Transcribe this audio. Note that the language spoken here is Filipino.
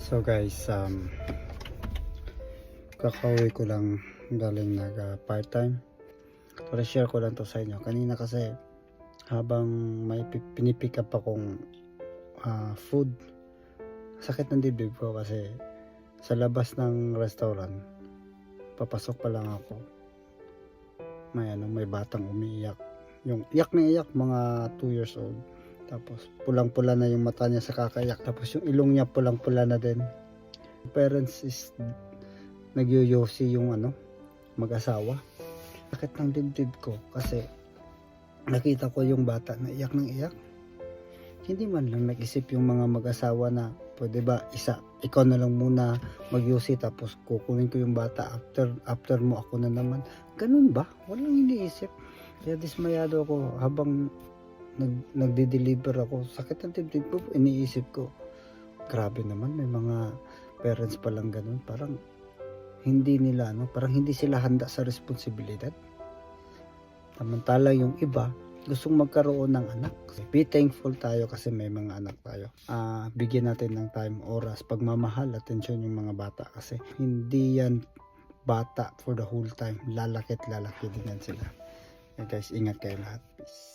So guys, kakauwi ko lang galing part time. Para share ko lang to sa inyo. Kanina kasi habang may pinipick up akong food, sakit ng dibdib ko kasi sa labas ng restaurant, papasok pa lang ako, may batang umiiyak. Yung iyak na iyak, mga 2 years old. Tapos pulang-pula na yung mata niya sa kakaiyak. Tapos yung ilong niya pulang-pula na din. Parents is nagyoyosi yung mag-asawa. Sakit ng dibdib ko kasi nakita ko yung bata na iyak ng iyak. Hindi man lang nag-isip yung mga mag-asawa na pwede ba ikaw na lang muna mag-yosi tapos kukunin ko yung bata after mo ako na naman. Ganun ba? Walang iniisip. Kaya dismayado ako habang nagde-deliver ako. Sakit ng dibdib ko, iniisip ko, grabe naman, may mga parents pa lang ganun. Parang hindi nila parang hindi sila handa sa responsibilidad. Samantala yung iba gustong magkaroon ng anak. Be thankful tayo kasi may mga anak tayo. Bigyan natin ng time, oras, pagmamahal, atensyon yung mga bata kasi hindi yan bata for the whole time. Lalaki din yan sila. Okay guys, ingat kayo lahat. Peace.